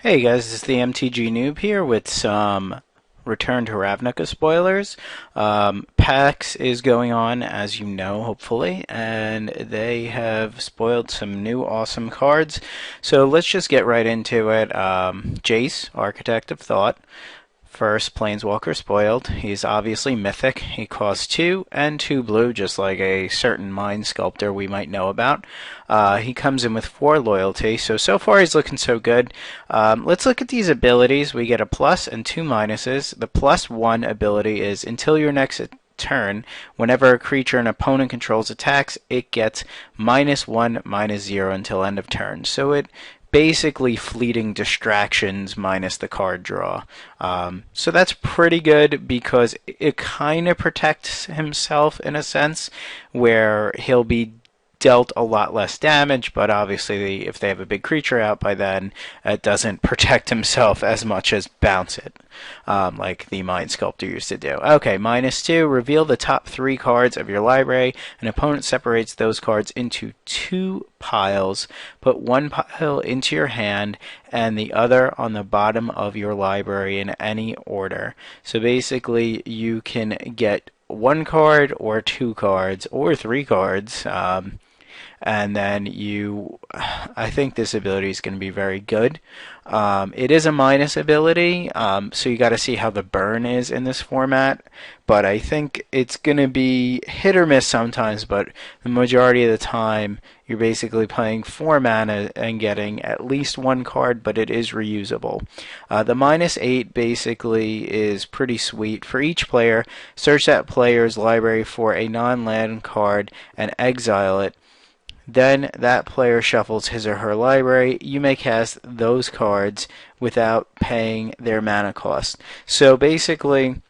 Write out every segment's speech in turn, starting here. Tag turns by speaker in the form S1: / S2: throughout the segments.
S1: Hey guys, this is the mtgnoob here with some Return to Ravnica spoilers. PAX is going on, as you know, hopefully, and they have spoiled some new awesome cards. So let's just get right into it. Jace, Architect of Thought. First, planeswalker spoiled. He's obviously mythic. He costs 2 and 2 blue, just like a certain mind sculptor we might know about. He comes in with 4 loyalty, so far he's looking so good. Let's look at these abilities. We get a plus and 2 minuses. The +1 ability is until your next turn, whenever a creature an opponent controls attacks, it gets -1, -0 until end of turn. So it basically fleeting distractions minus the card draw. So that's pretty good because it kind of protects himself in a sense where he'll be dealt a lot less damage, but obviously if they have a big creature out by then, it doesn't protect himself as much as bounce it, like the Mind Sculptor used to do. Okay, -2, reveal the top 3 cards of your library. An opponent separates those cards into 2 piles. Put one pile into your hand and the other on the bottom of your library in any order. So basically you can get 1 card or 2 cards or 3 cards, and then I think this ability is going to be very good. It is a minus ability, so you got to see how the burn is in this format, but I think it's going to be hit or miss sometimes, but the majority of the time you're basically playing 4 mana and getting at least 1 card, but it is reusable. The -8 basically is pretty sweet. For each player, search that player's library for a non-land card and exile it. Then that player shuffles his or her library. You may cast those cards without paying their mana cost. So basically,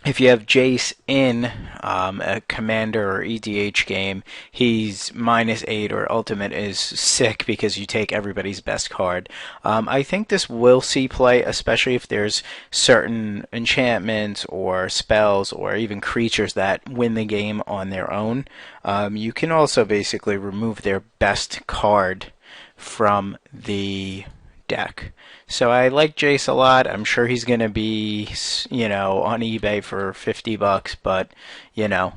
S1: if you have Jace in a Commander or EDH game, he's -8 or Ultimate is sick because you take everybody's best card. I think this will see play, especially if there's certain enchantments or spells or even creatures that win the game on their own. You can also basically remove their best card from the deck. So I like Jace a lot. I'm sure he's going to be, on eBay for $50, but,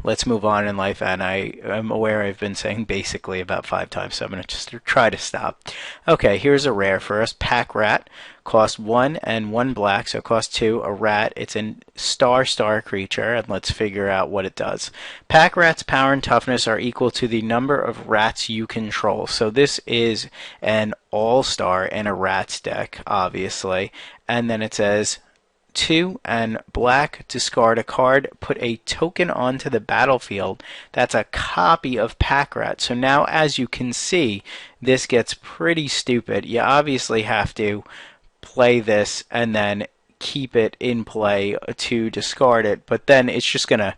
S1: let's move on in life. And I'm aware I've been saying basically about 5 times, so I'm going to just try to stop. Okay, here's a rare for us. Pack Rat. Cost 1 and 1 black, so it costs 2. A rat. It's a star creature, and let's figure out what it does. Pack Rat's power and toughness are equal to the number of rats you control. So this is an all-star in a rats deck, obviously. And then it says 2 and black, discard a card, put a token onto the battlefield. That's a copy of Pack Rat. So now, as you can see, this gets pretty stupid. You obviously have to play this and then keep it in play to discard it, but then it's just gonna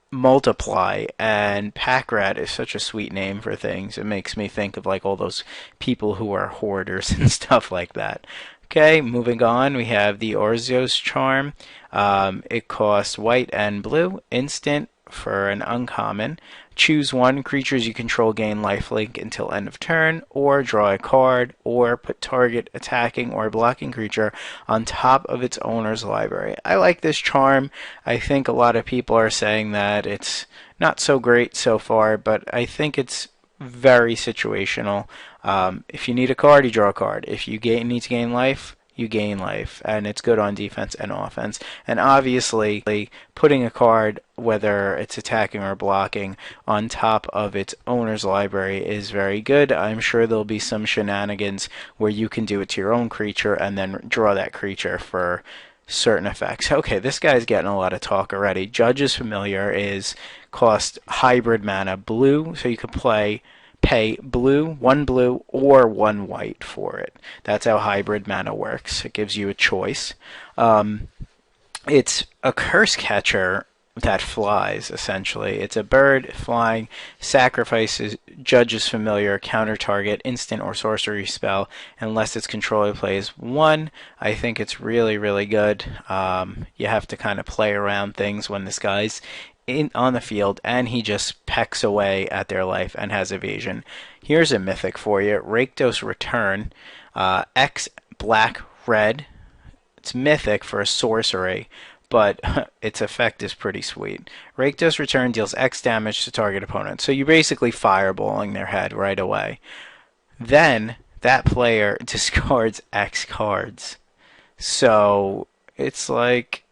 S1: multiply. And Pack Rat is such a sweet name for things. It makes me think of like all those people who are hoarders and stuff like that. Okay, moving on, we have the Orzhos Charm. It costs white and blue, instant for an uncommon. Choose 1. Creatures you control gain lifelink until end of turn, or draw a card, or put target attacking or blocking creature on top of its owner's library. I like this charm. I think a lot of people are saying that it's not so great so far, but I think it's very situational. If you need a card, you draw a card. If you need to gain life, you gain life, and it's good on defense and offense. And obviously, putting a card, whether it's attacking or blocking, on top of its owner's library is very good. I'm sure there'll be some shenanigans where you can do it to your own creature and then draw that creature for certain effects. Okay, this guy's getting a lot of talk already. Judge's Familiar is cost hybrid mana, blue, so you can pay blue, 1 blue, or 1 white for it. That's how hybrid mana works. It gives you a choice. It's a curse catcher that flies, essentially. It's a bird flying, sacrifices Judge's Familiar, counter target, instant or sorcery spell, unless its controller plays 1. I think it's really, really good. You have to kind of play around things when this guy's on the field, and he just pecks away at their life and has evasion. Here's a mythic for you, Rikos Return. X black red. It's mythic for a sorcery, but its effect is pretty sweet. Rikos Return deals X damage to target opponent. So you're basically fireballing their head right away. Then that player discards X cards. So it's like,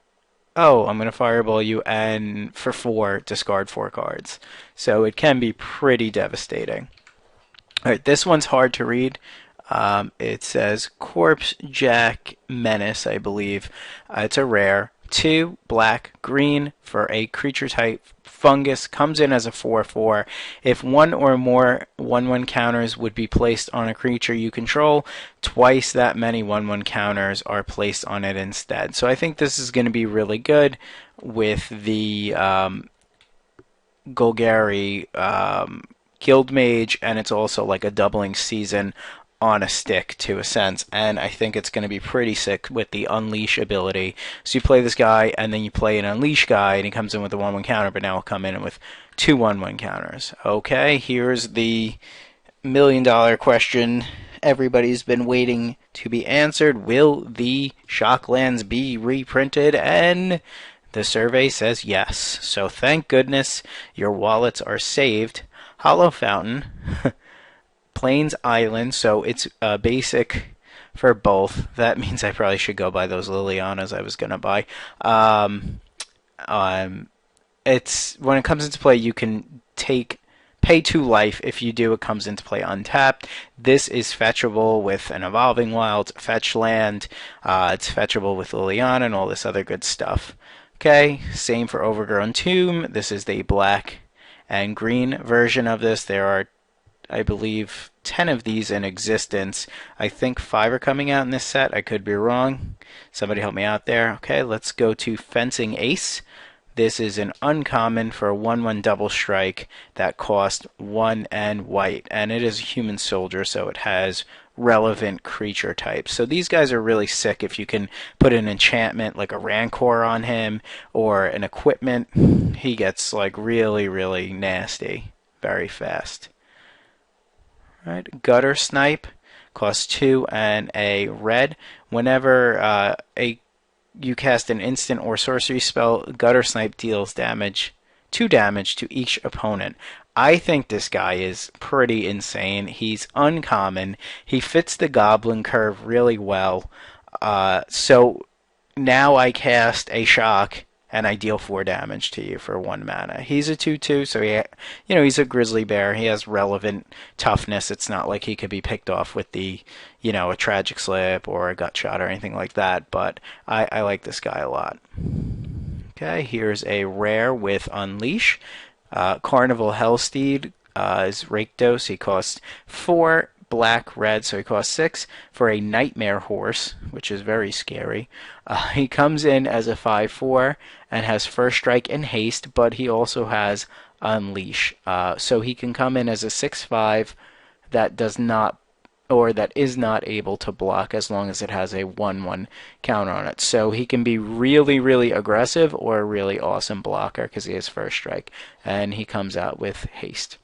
S1: oh, I'm going to fireball you and for 4, discard 4 cards. So it can be pretty devastating. Alright, this one's hard to read. It says Corpse Jack Menace, I believe. It's a rare. 2 black green for a creature type fungus. Comes in as a 4/4. If one or more 1/1 counters would be placed on a creature you control, twice that many 1/1 counters are placed on it instead. So I think this is going to be really good with the Golgari Guild Mage, and it's also like a doubling season on a stick to a sense, and I think it's going to be pretty sick with the Unleash ability. So you play this guy, and then you play an Unleash guy, and he comes in with a 1/1 counter, but now he'll come in with 2 1/1 counters. Okay, here's the $1,000,000 question everybody's been waiting to be answered. Will the shocklands be reprinted? And the survey says yes. So thank goodness your wallets are saved. Hollow Fountain, Plains Island, so it's basic for both. That means I probably should go buy those Lilianas I was going to buy. It's when it comes into play, you can pay 2 life. If you do, it comes into play untapped. This is fetchable with an Evolving Wilds, fetch land. It's fetchable with Liliana and all this other good stuff. Okay, same for Overgrown Tomb. This is the black and green version of this. There are, I believe, 10 of these in existence. I think 5 are coming out in this set. I could be wrong. Somebody help me out there. Okay, let's go to Fencing Ace. This is an uncommon for a 1/1 double strike that costs 1 and white, and it is a human soldier, so it has relevant creature types. So these guys are really sick if you can put an enchantment like a Rancor on him or an equipment. He gets like really, really nasty very fast. Right, Gutter Snipe costs 2 and a red. Whenever you cast an instant or sorcery spell, Gutter Snipe deals 2 damage to each opponent. I think this guy is pretty insane. He's uncommon. He fits the goblin curve really well. So now I cast a shock and I deal 4 damage to you for 1 mana. He's a 2/2, so he's a grizzly bear. He has relevant toughness. It's not like he could be picked off with a tragic slip or a gut shot or anything like that. But I like this guy a lot. Okay, here's a rare with Unleash. Carnival Hellsteed is Rakdos. He costs 4 black red, so he costs 6 for a Nightmare Horse, which is very scary. He comes in as a 5/4 and has First Strike and Haste, but he also has Unleash. So he can come in as a 6/5 that does not, or that is not able to block as long as it has a 1/1 counter on it. So he can be really, really aggressive or a really awesome blocker because he has First Strike, and he comes out with Haste.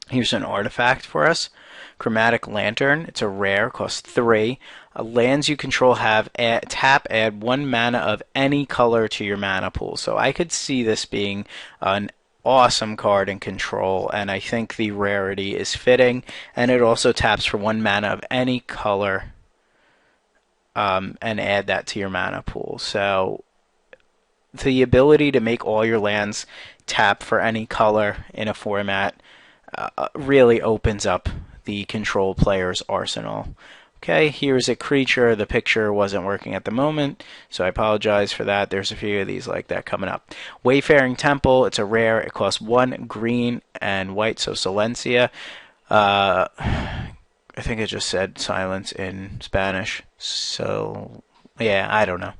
S1: Here's an artifact for us. Chromatic Lantern. It's a rare, costs 3. Lands you control have add 1 mana of any color to your mana pool. So I could see this being an awesome card in control, and I think the rarity is fitting. And it also taps for 1 mana of any color, and add that to your mana pool. So the ability to make all your lands tap for any color in a format really opens up the control player's arsenal. Okay, here's a creature. The picture wasn't working at the moment, so I apologize for that. There's a few of these like that coming up. Wayfaring Temple. It's a rare. It costs 1 green and white, so Silencia. I think it just said silence in Spanish. So, yeah, I don't know.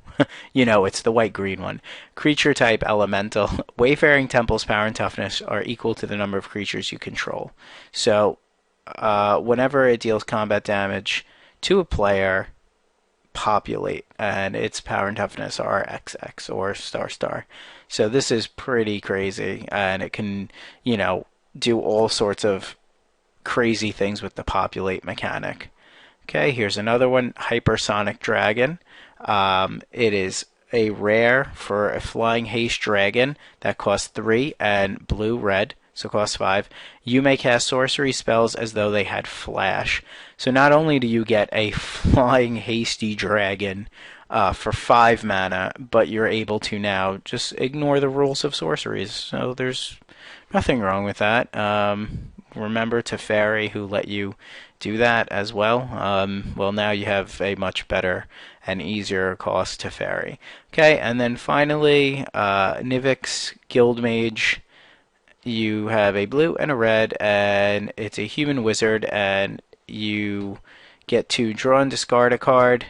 S1: It's the white-green one. Creature type Elemental. Wayfaring Temple's power and toughness are equal to the number of creatures you control. So, whenever it deals combat damage to a player, populate, and its power and toughness are XX or star. So this is pretty crazy, and it can, do all sorts of crazy things with the populate mechanic. Okay, here's another one, Hypersonic Dragon. It is a rare for a flying haste dragon that costs 3 and blue-red, so costs 5. You may cast sorcery spells as though they had flash. So not only do you get a flying hasty dragon for 5 mana, but you're able to now just ignore the rules of sorceries. So there's nothing wrong with that. Remember Teferi, who let you do that as well. Well, now you have a much better and easier cost Teferi. Okay, and then finally, Nivix Guildmage. You have a blue and a red, and it's a human wizard, and you get to draw and discard a card,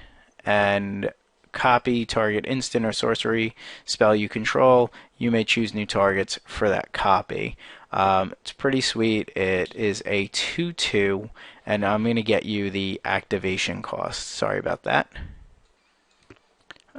S1: and copy target instant or sorcery spell you control. You may choose new targets for that copy. It's pretty sweet. It is a 2/2, and I'm going to get you the activation cost. Sorry about that.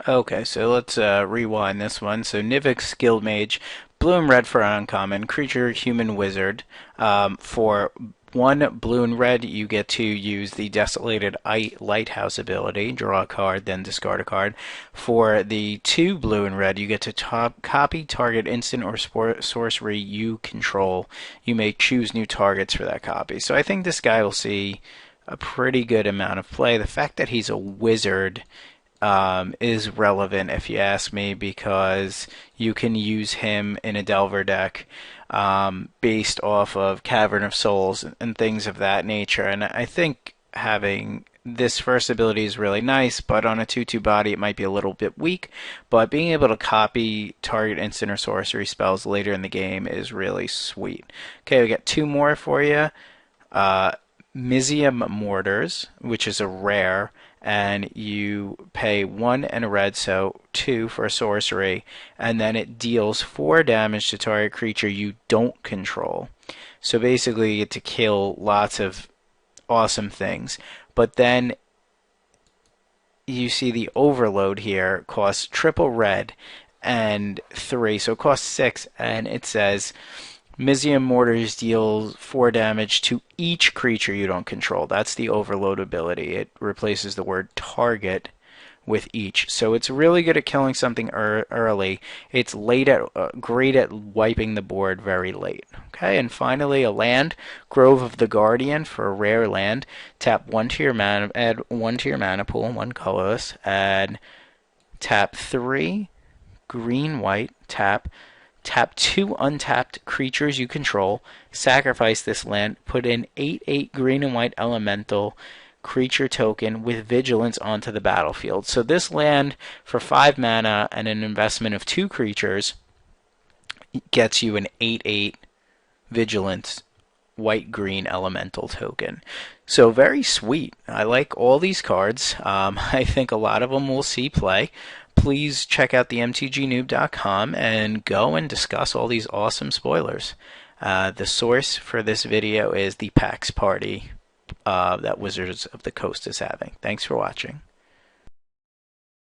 S1: Okay, so let's rewind this one. So Nivix Guildmage, blue and red for uncommon, creature, human wizard. For 1 blue and red, you get to use the Desolated Lighthouse ability, draw a card, then discard a card. For the 2 blue and red, you get to copy target instant or sorcery you control. You may choose new targets for that copy. So I think this guy will see a pretty good amount of play. The fact that he's a wizard is relevant, if you ask me, because you can use him in a Delver deck based off of Cavern of Souls and things of that nature. And I think having this first ability is really nice, but on a 2/2 body it might be a little bit weak. But being able to copy target instant or sorcery spells later in the game is really sweet. Okay, we got 2 more for you. Mizzium Mortars, which is a rare, and you pay 1 and a red, so 2 for a sorcery, and then it deals 4 damage to target creature you don't control. So basically you get to kill lots of awesome things. But then you see the overload here costs triple red and 3, so it costs 6, and it says Mizzium Mortars deals 4 damage to each creature you don't control. That's the overload ability. It replaces the word target with each. So it's really good at killing something early. It's great at wiping the board very late. Okay, and finally a land, Grove of the Guardian for a rare land. Tap 1 to your mana, add 1 to your mana pool, 1 colorless, and tap 3 green-white, tap 2 untapped creatures you control, sacrifice this land, put in 8/8 green and white elemental creature token with vigilance onto the battlefield. So this land for 5 mana and an investment of 2 creatures gets you an 8/8 vigilance white-green elemental token. So very sweet. I like all these cards. I think a lot of them will see play. Please check out themtgnoob.com and go and discuss all these awesome spoilers. The source for this video is the PAX party that Wizards of the Coast is having. Thanks for watching.